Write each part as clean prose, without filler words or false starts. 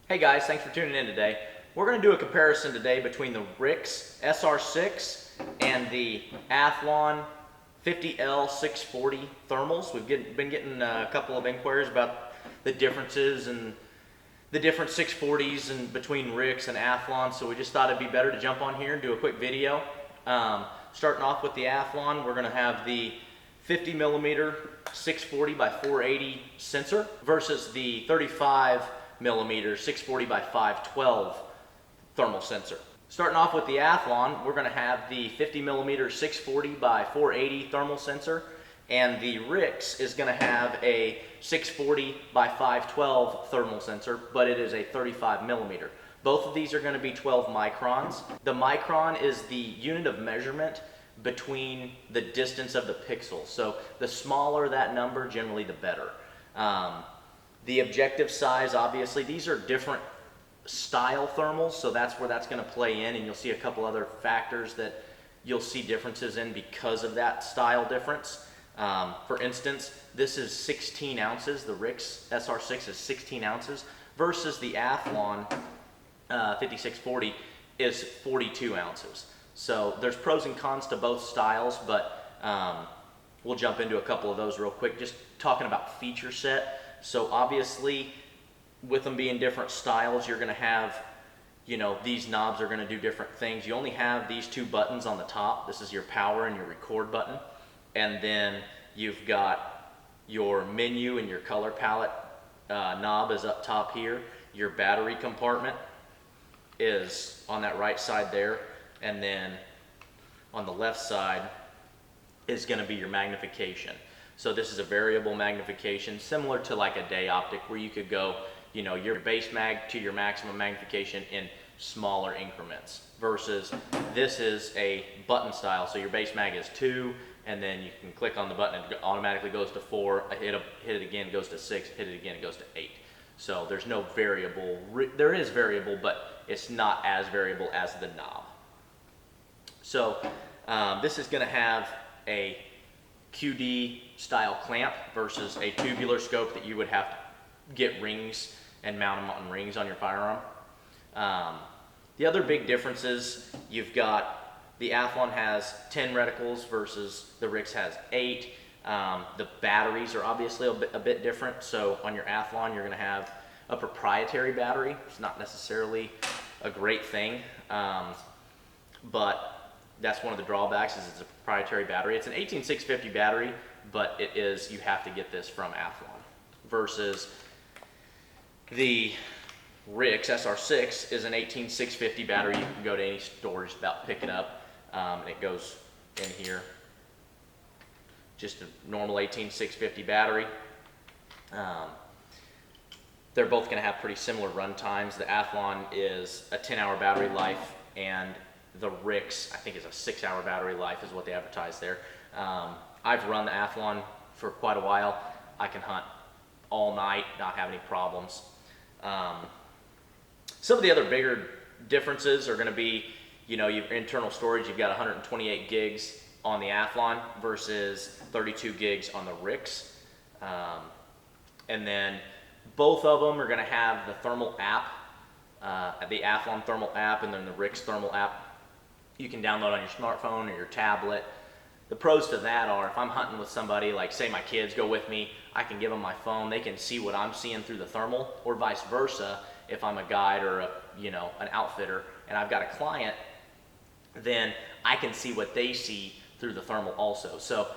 Hey guys, thanks for tuning in today. We're going to do a comparison today between the RIX SR6 and the Athlon 50L-640 thermals. We've been getting a couple of inquiries about the differences and the different 640s and between RIX and Athlon, so we just thought it'd be better to jump on here and do a quick video. Starting off with the Athlon, we're going to have the 50 millimeter 640 by 480 sensor versus the 35 millimeter 640 by 512 thermal sensor. Starting off with the Athlon, we're going to have the 50 millimeter 640 by 480 thermal sensor, and the RIX is going to have a 640 by 512 thermal sensor, but it is a 35 millimeter. Both of these are going to be 12 microns. The micron is the unit of measurement between the distance of the pixels. So the smaller that number, generally the better. The objective size, obviously, these are different style thermals, so that's where that's going to play in, and you'll see a couple other factors that you'll see differences in because of that style difference. For instance, this is 16 ounces. The RIX SR6 is 16 ounces versus the Athlon 5640 is 42 ounces. So there's pros and cons to both styles, but we'll jump into a couple of those real quick, just talking about feature set. So obviously, with them being different styles, you're going to have, these knobs are going to do different things. You only have these two buttons on the top. This is your power and your record button. And then you've got your menu and your color palette knob is up top here. Your battery compartment is on that right side there. And then on the left side is going to be your magnification. So this is a variable magnification, similar to like a day optic, where you could go, your base mag to your maximum magnification in smaller increments, versus this is a button style. So your base mag is 2, and then you can click on the button and it automatically goes to 4, hit it again, it goes to 6, hit it again, it goes to 8. So there's no variable. There is variable, but it's not as variable as the knob. So this is going to have a QD style clamp versus a tubular scope that you would have to get rings and mount them on rings on your firearm. The other big differences, you've got the Athlon has 10 reticles versus the RIX has 8. The batteries are obviously a bit different. So on your Athlon, you're going to have a proprietary battery. It's not necessarily a great thing, but that's one of the drawbacks, is it's a proprietary battery. It's an 18650 battery, but you have to get this from Athlon. Versus the RIX SR6 is an 18650 battery. You can go to any store, just about pick it up, and it goes in here. Just a normal 18650 battery. They're both going to have pretty similar run times. The Athlon is a 10-hour battery life, and the RIX, I think, is a 6-hour battery life, is what they advertise there. I've run the Athlon for quite a while. I can hunt all night, not have any problems. Some of the other bigger differences are going to be, your internal storage. You've got 128 gigs on the Athlon versus 32 gigs on the RIX. And then both of them are going to have the thermal app, the Athlon thermal app, and then the RIX thermal app you can download on your smartphone or your tablet. The pros to that are, if I'm hunting with somebody, like say my kids go with me, I can give them my phone, they can see what I'm seeing through the thermal, or vice versa. If I'm a guide or an outfitter and I've got a client, then I can see what they see through the thermal also. So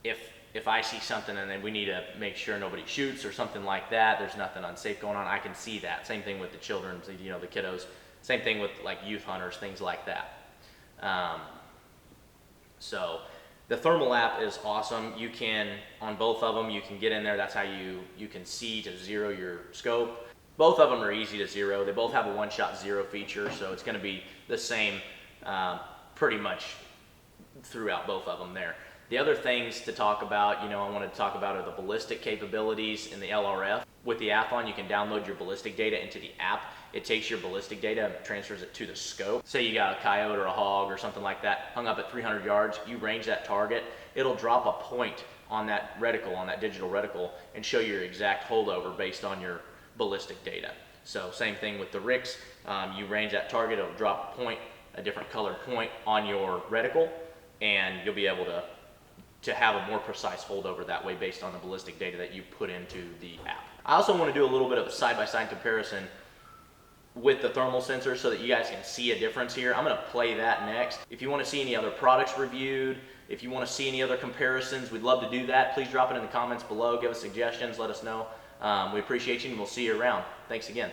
if I see something and then we need to make sure nobody shoots or something like that, there's nothing unsafe going on, I can see that. Same thing with the children, the kiddos. Same thing with like youth hunters, things like that. So the thermal app is awesome. You can, on both of them, you can get in there. That's how you can see to zero your scope. Both of them are easy to zero. They both have a one-shot zero feature, so it's going to be the same pretty much throughout both of them there. The other things to talk about, I wanted to talk about, are the ballistic capabilities in the LRF. With the Athlon, you can download your ballistic data into the app. It takes your ballistic data and transfers it to the scope. Say you got a coyote or a hog or something like that hung up at 300 yards, you range that target, it'll drop a point on that reticle, on that digital reticle, and show your exact holdover based on your ballistic data. So same thing with the RIX. You range that target, it'll drop a point, a different colored point on your reticle, and you'll be able to have a more precise holdover that way based on the ballistic data that you put into the app. I also want to do a little bit of a side-by-side comparison with the thermal sensor so that you guys can see a difference here. I'm going to play that next. If you want to see any other products reviewed, if you want to see any other comparisons, we'd love to do that. Please drop it in the comments below. Give us suggestions. Let us know. We appreciate you, and we'll see you around. Thanks again.